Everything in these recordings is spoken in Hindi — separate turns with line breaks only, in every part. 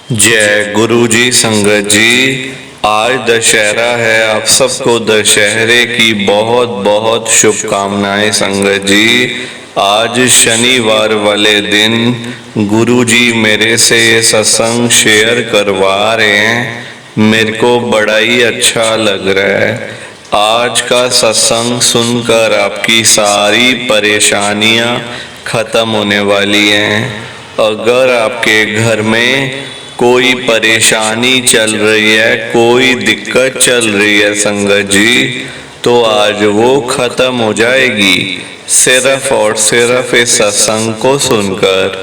जय गुरु जी। संगत जी, आज दशहरा है। आप सबको दशहरे की बहुत बहुत शुभकामनाएं। संगत जी, आज शनिवार वाले दिन गुरु जी मेरे से ये सत्संग शेयर करवा रहे हैं। मेरे को बड़ा ही अच्छा लग रहा है। आज का सत्संग सुनकर आपकी सारी परेशानियां खत्म होने वाली हैं। अगर आपके घर में कोई परेशानी चल रही है, कोई दिक्कत चल रही है संगत जी, तो आज वो खत्म हो जाएगी सिर्फ और सिर्फ इस सत्संग को सुनकर।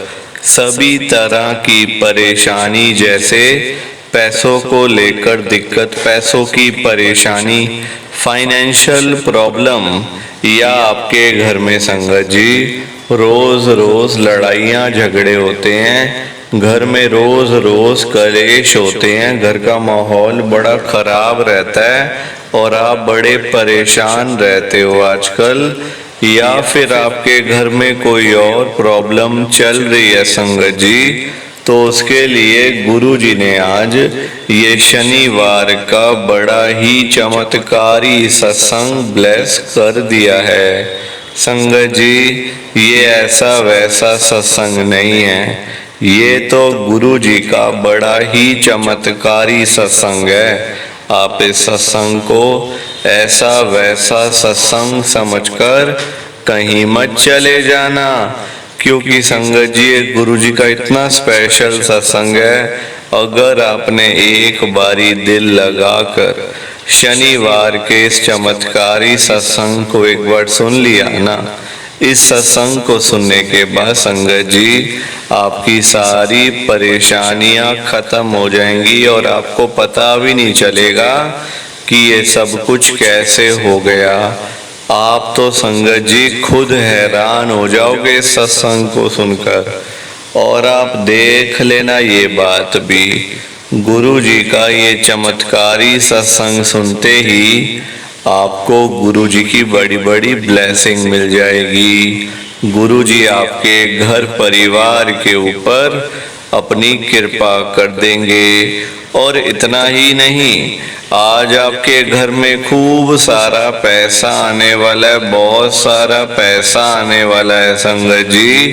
सभी तरह की परेशानी, जैसे पैसों को लेकर दिक्कत, पैसों की परेशानी, फाइनेंशियल प्रॉब्लम, या आपके घर में संगत जी रोज रोज लड़ाइयाँ झगड़े होते हैं, घर में रोज रोज कलेश होते हैं, घर का माहौल बड़ा खराब रहता है और आप बड़े परेशान रहते हो आजकल, या फिर आपके घर में कोई और प्रॉब्लम चल रही है संगत जी, तो उसके लिए गुरु जी ने आज ये शनिवार का बड़ा ही चमत्कारी सत्संग ब्लेस कर दिया है। संगत जी, ये ऐसा वैसा सत्संग नहीं है, ये तो गुरु जी का बड़ा ही चमत्कारी सत्संग है। आप इस सत्संग को ऐसा वैसा सत्संग समझकर कहीं मत चले जाना, क्योंकि संगत जी गुरु जी का इतना स्पेशल सत्संग है। अगर आपने एक बारी दिल लगाकर शनिवार के इस चमत्कारी सत्संग को एक बार सुन लिया ना, इस सत्संग को सुनने के बाद संगत जी आपकी सारी परेशानियां खत्म हो जाएंगी और आपको पता भी नहीं चलेगा कि ये सब कुछ कैसे हो गया। आप तो संगत जी खुद हैरान हो जाओगे सत्संग को सुनकर। और आप देख लेना ये बात भी, गुरु जी का ये चमत्कारी सत्संग सुनते ही आपको गुरु जी की बड़ी बड़ी ब्लेसिंग मिल जाएगी। गुरु जी आपके घर परिवार के ऊपर अपनी कृपा कर देंगे। और इतना ही नहीं, आज आपके घर में खूब सारा पैसा आने वाला है, बहुत सारा पैसा आने वाला है संगत जी,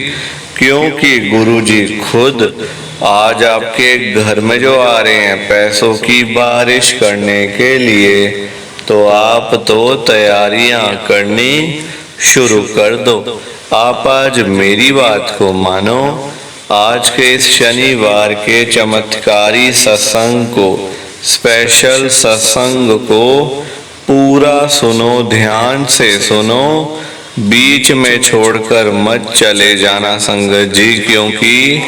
क्योंकि गुरु जी खुद आज आपके घर में जो आ रहे हैं पैसों की बारिश करने के लिए। तो आप तो तैयारियां करनी शुरू कर दो। आप आज मेरी बात को मानो। आज के इस शनिवार के चमत्कारी सत्संग को, स्पेशल सत्संग को पूरा सुनो, ध्यान से सुनो, बीच में छोड़कर मत चले जाना संगत जी, क्योंकि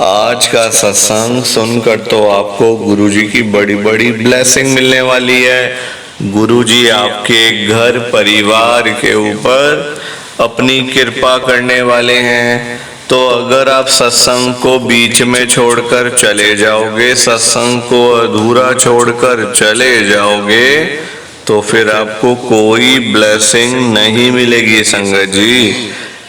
आज का सत्संग सुनकर तो आपको गुरु जी की बड़ी बड़ी ब्लेसिंग मिलने वाली है। गुरु जी आपके घर परिवार के ऊपर अपनी कृपा करने वाले हैं। तो अगर आप सत्संग को बीच में छोड़कर चले जाओगे, सत्संग को अधूरा छोड़कर चले जाओगे, तो फिर आपको कोई ब्लेसिंग नहीं मिलेगी संगत जी।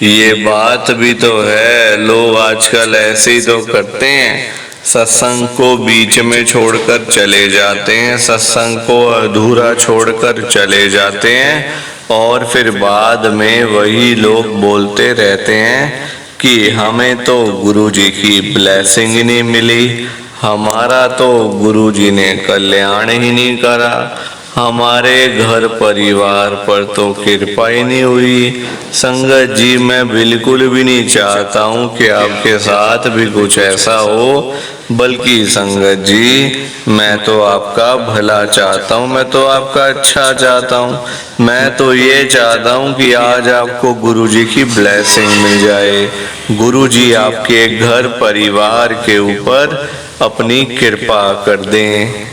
ये बात भी तो है। लोग आजकल ऐसे ही तो करते हैं, सत्संग को बीच में छोड़कर चले जाते हैं, सत्संग को अधूरा छोड़कर चले जाते हैं, और फिर बाद में वही लोग बोलते रहते हैं कि हमें तो गुरु जी की ब्लेसिंग ही नहीं मिली, हमारा तो गुरु जी ने कल्याण ही नहीं करा, हमारे घर परिवार पर तो कृपा ही नहीं हुई। संगत जी, मैं बिल्कुल भी नहीं चाहता हूँ कि आपके साथ भी कुछ ऐसा हो, बल्कि संगत जी मैं तो आपका भला चाहता हूँ, मैं तो आपका अच्छा चाहता हूँ। मैं तो ये चाहता हूँ कि आज आपको गुरु जी की ब्लेसिंग मिल जाए, गुरु जी आपके घर परिवार के ऊपर अपनी कृपा कर दें,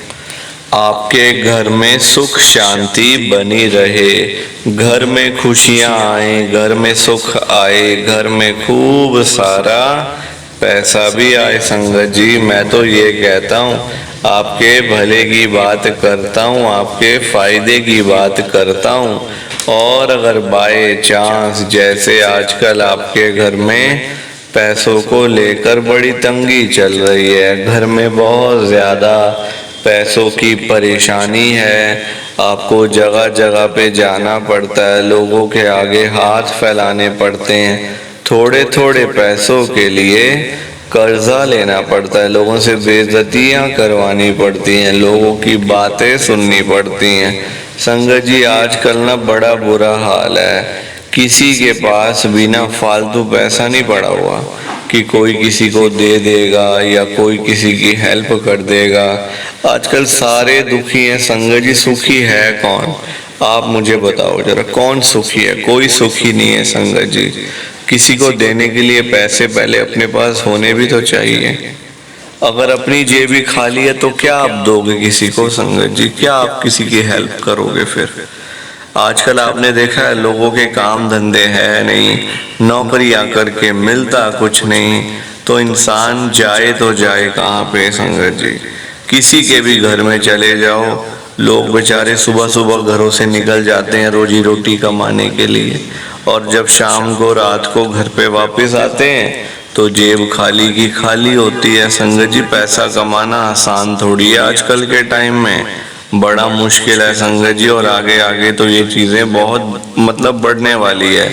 आपके घर में सुख शांति बनी रहे, घर में खुशियां आए, घर में सुख आए, घर में खूब सारा पैसा भी आए संगत जी। मैं तो ये कहता हूँ, आपके भले की बात करता हूँ, आपके फायदे की बात करता हूँ। और अगर बाय चांस जैसे आजकल आपके घर में पैसों को लेकर बड़ी तंगी चल रही है, घर में बहुत ज़्यादा पैसों की परेशानी है। आपको जगह जगह पे जाना पड़ता है, लोगों के आगे हाथ फैलाने पड़ते हैं, थोड़े थोड़े पैसों के लिए कर्जा लेना पड़ता है, लोगों से बेइज्जतियां करवानी पड़ती हैं, लोगों की बातें सुननी पड़ती हैं। संगत जी आजकल ना बड़ा बुरा हाल है, किसी के पास बिना फालतू पैसा नहीं पड़ा हुआ कि कोई किसी को दे देगा या कोई किसी की हेल्प कर देगा। आजकल सारे दुखी हैं संगत जी, सुखी है कौन? आप मुझे बताओ जरा, कौन सुखी है? कोई सुखी नहीं है संगत जी। किसी को देने के लिए पैसे पहले अपने पास होने भी तो चाहिए। अगर अपनी जेब ही खाली है तो क्या आप दोगे किसी को संगत जी? क्या आप किसी की हेल्प करोगे फिर? आजकल आपने देखा है लोगों के काम धंधे है नहीं, नौकरियां करके मिलता कुछ नहीं, तो इंसान जाए तो जाए कहाँ पे संगत जी? किसी के भी घर में चले जाओ, लोग बेचारे सुबह सुबह घरों से निकल जाते हैं रोजी रोटी कमाने के लिए, और जब शाम को रात को घर पे वापस आते हैं तो जेब खाली की खाली होती है संगत जी। पैसा कमाना आसान थोड़ी है आजकल के टाइम में, बड़ा मुश्किल है संगत जी। और आगे आगे तो ये चीजें बहुत मतलब बढ़ने वाली है।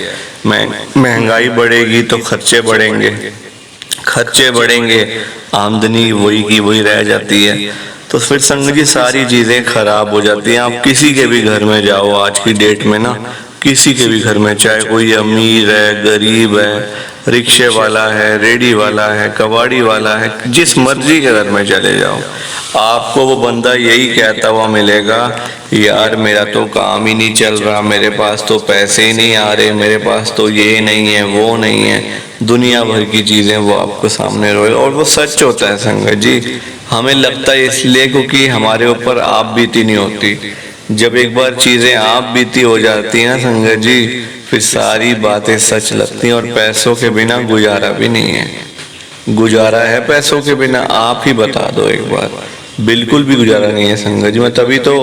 महंगाई बढ़ेगी तो खर्चे बढ़ेंगे, खर्चे बढ़ेंगे, आमदनी वही की वही रह जाती है, तो फिर संगत जी सारी चीजें खराब हो जाती हैं। आप किसी के भी घर में जाओ आज की डेट में ना, किसी के भी घर में, चाहे कोई अमीर है, गरीब है, रिक्शे वाला है, रेडी वाला है, कबाड़ी वाला है, जिस मर्जी के घर में चले जाओ, आपको वो बंदा यही कहता हुआ मिलेगा, यार मेरा तो काम ही नहीं चल रहा, मेरे पास तो पैसे ही नहीं आ रहे, मेरे पास तो ये नहीं है वो नहीं है, दुनिया भर की चीजें वो आपको सामने रोए। और वो सच होता है संगत जी। हमें लगता है इसलिए क्योंकि हमारे ऊपर आप बीती नहीं होती। जब एक बार चीजें आप बीती हो जाती हैं संगत जी, फिर सारी बातें सच लगती हैं। और पैसों के बिना गुजारा भी नहीं है। गुजारा है पैसों के बिना? आप ही बता दो एक बार। बिल्कुल भी गुजारा नहीं है संगत जी। मैं तभी तो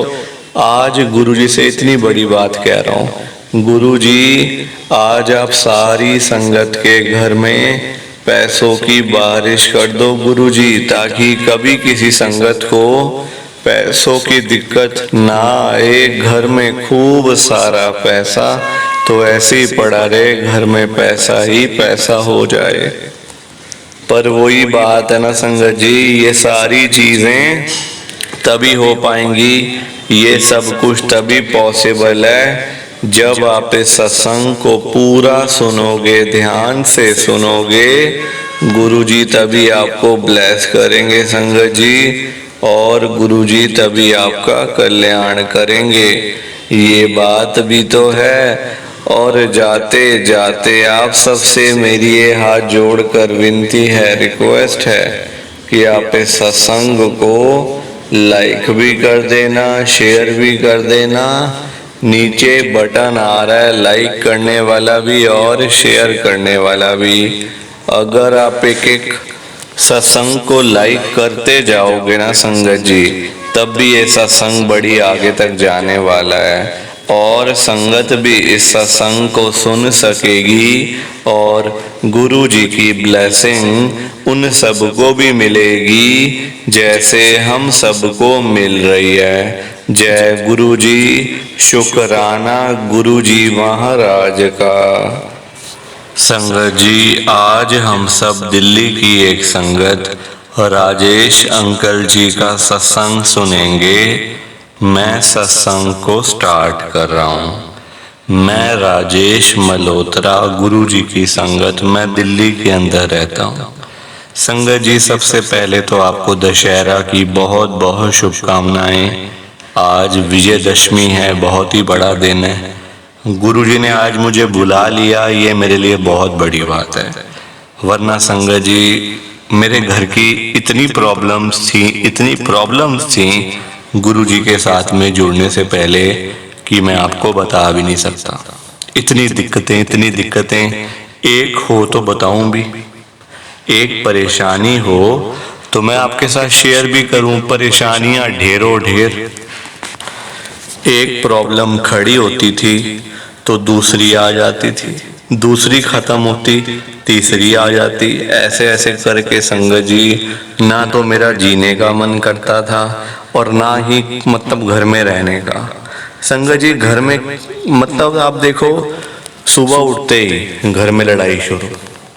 आज गुरुजी से इतनी बड़ी बात कह रहा हूँ। गुरुजी आज आप सारी संगत के घर में पैसों की बारिश कर दो गुरुजी, ताकि कभी किसी संगत को पैसों की दिक्कत ना आए। घर में खूब सारा पैसा तो ऐसे ही पड़ा रहे, घर में पैसा ही पैसा हो जाए। पर वही बात है ना संगत जी, ये सारी चीजें तभी हो पाएंगी, ये सब कुछ तभी पॉसिबल है जब आप इस सत्संग को पूरा सुनोगे, ध्यान से सुनोगे। गुरुजी तभी आपको ब्लेस करेंगे संगत जी, और गुरुजी तभी आपका कल्याण करेंगे। ये बात भी तो है। और जाते जाते आप सबसे मेरी ये हाथ जोड़कर विनती है, रिक्वेस्ट है कि आप इस सत्संग को लाइक भी कर देना, शेयर भी कर देना। नीचे बटन आ रहा है लाइक करने वाला भी और शेयर करने वाला भी। अगर आप एक एक सत्संग को लाइक करते जाओगे ना संगत जी, तब भी ये सत्संग बड़ी आगे तक जाने वाला है, और संगत भी इस सत्संग को सुन सकेगी, और गुरु जी की ब्लेसिंग उन सबको भी मिलेगी जैसे हम सबको मिल रही है। जय गुरु जी, शुक्राना गुरु जी महाराज का। संगत जी आज हम सब दिल्ली की एक संगत राजेश अंकल जी का सत्संग सुनेंगे। मैं सत्संग को स्टार्ट कर रहा हूँ। मैं राजेश मल्होत्रा, गुरु जी की संगत, मैं दिल्ली के अंदर रहता हूँ। संगत जी सबसे पहले तो आपको दशहरा की बहुत बहुत शुभकामनाएं। आज विजयदशमी है, बहुत ही बड़ा दिन है। गुरु जी ने आज मुझे बुला लिया, ये मेरे लिए बहुत बड़ी बात है। वरना संगत जी मेरे घर की इतनी प्रॉब्लम्स थी गुरु जी के साथ में जुड़ने से पहले कि मैं आपको बता भी नहीं सकता। इतनी दिक्कतें एक हो तो बताऊं भी, एक परेशानी हो तो मैं आपके साथ शेयर भी करूं। परेशानियां ढेरों ढेर, एक प्रॉब्लम खड़ी होती थी तो दूसरी आ जाती थी। दूसरी खत्म होती, तीसरी आ जाती। ऐसे ऐसे करके संगत जी ना तो मेरा जीने का मन करता था और ना ही मतलब घर में रहने का। संगत जी घर में मतलब आप देखो, सुबह उठते ही घर में लड़ाई शुरू,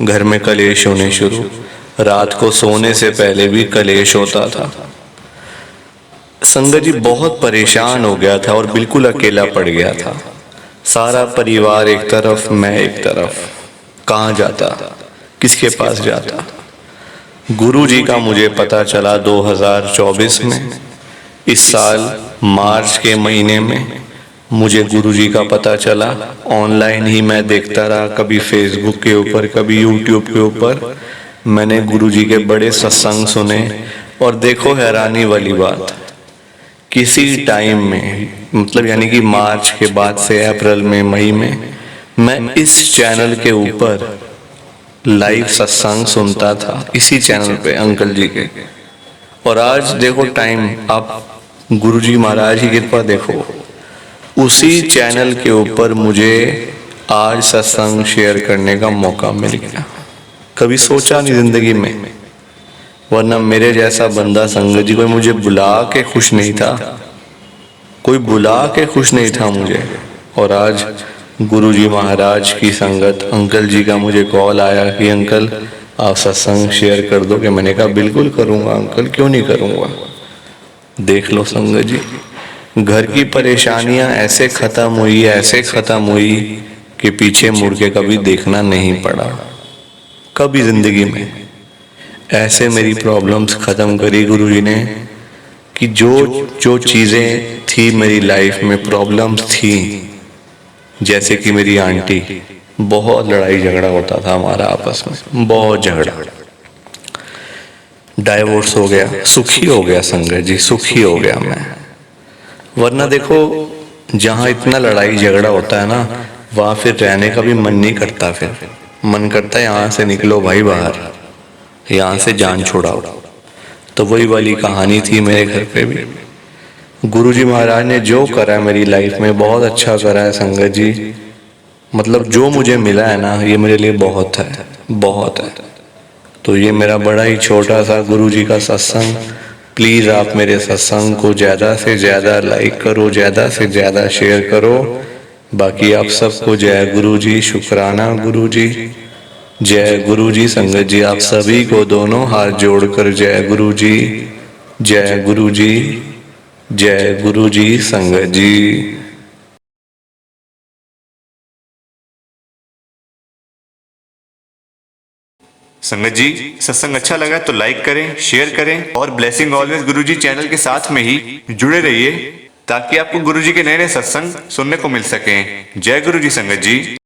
घर में कलेश होने शुरू, रात को सोने से पहले भी कलेश होता था। संगत जी बहुत परेशान हो गया था और बिल्कुल अकेला पड़ गया था। सारा परिवार एक तरफ, मैं एक तरफ। कहाँ जाता, किसके पास जाता। गुरु जी का मुझे पता चला 2024 में, इस साल मार्च के महीने में मुझे गुरु जी का पता चला। ऑनलाइन ही मैं देखता रहा, कभी फेसबुक के ऊपर, कभी यूट्यूब के ऊपर। मैंने गुरु जी के बड़े सत्संग सुने और देखो हैरानी वाली बात, किसी टाइम में मतलब यानी कि मार्च के बाद से अप्रैल में, मई में मैं इस चैनल के ऊपर लाइव सत्संग सुनता था, इसी चैनल पे अंकल जी के। और आज देखो टाइम, आप गुरु जी महाराज की कृपा देखो, उसी चैनल के ऊपर मुझे आज सत्संग शेयर करने का मौका मिल गया। कभी सोचा नहीं जिंदगी में, वरना मेरे जैसा बंदा संगत जी कोई मुझे बुला के खुश नहीं था, कोई बुला के खुश नहीं था मुझे। और आज गुरु जी महाराज की संगत, अंकल जी का मुझे कॉल आया कि अंकल आप सत्संग शेयर कर दो। कि मैंने कहा बिल्कुल करूँगा अंकल, क्यों नहीं करूँगा। देख लो संगत जी, घर की परेशानियां ऐसे खत्म हुई, ऐसे खत्म हुई कि पीछे मुड़ के कभी देखना नहीं पड़ा। कभी जिंदगी में ऐसे मेरी प्रॉब्लम्स खत्म करी गुरु जी ने कि जो चीजें थी मेरी लाइफ में, प्रॉब्लम्स थी, जैसे कि मेरी आंटी, बहुत लड़ाई झगड़ा होता था हमारा आपस में, बहुत झगड़ा, डाइवोर्स हो गया, सुखी हो गया संगत जी, सुखी हो गया मैं। वरना देखो जहाँ इतना लड़ाई झगड़ा होता है ना, वहां फिर रहने का भी मन नहीं करता। फिर मन करता है यहाँ से निकलो भाई बाहर, यहाँ से जान छुड़ाओ। तो वही वाली कहानी थी मेरे घर पे भी। गुरुजी महाराज ने जो करा है मेरी लाइफ में, बहुत अच्छा करा है संगत जी। मतलब जो मुझे मिला है ना, ये मेरे लिए बहुत है, बहुत है। तो ये मेरा बड़ा ही छोटा सा गुरुजी का सत्संग। प्लीज आप मेरे सत्संग को ज्यादा से ज्यादा लाइक करो, ज्यादा से ज्यादा शेयर करो। बाकी आप सबको जय गुरु जी, शुक्राना गुरु जी, जय गुरु जी। संगत जी आप सभी को दोनों हाथ जोड़कर जय गुरु जी, जय गुरु जी, जय गुरु जी। संगत जी
संगत जी सत्संग अच्छा लगा तो लाइक करें, शेयर करें और ब्लेसिंग ऑलवेज गुरुजी चैनल के साथ में ही जुड़े रहिए ताकि आपको गुरुजी के नए नए सत्संग सुनने को मिल सकें। जय गुरु जी संगत जी।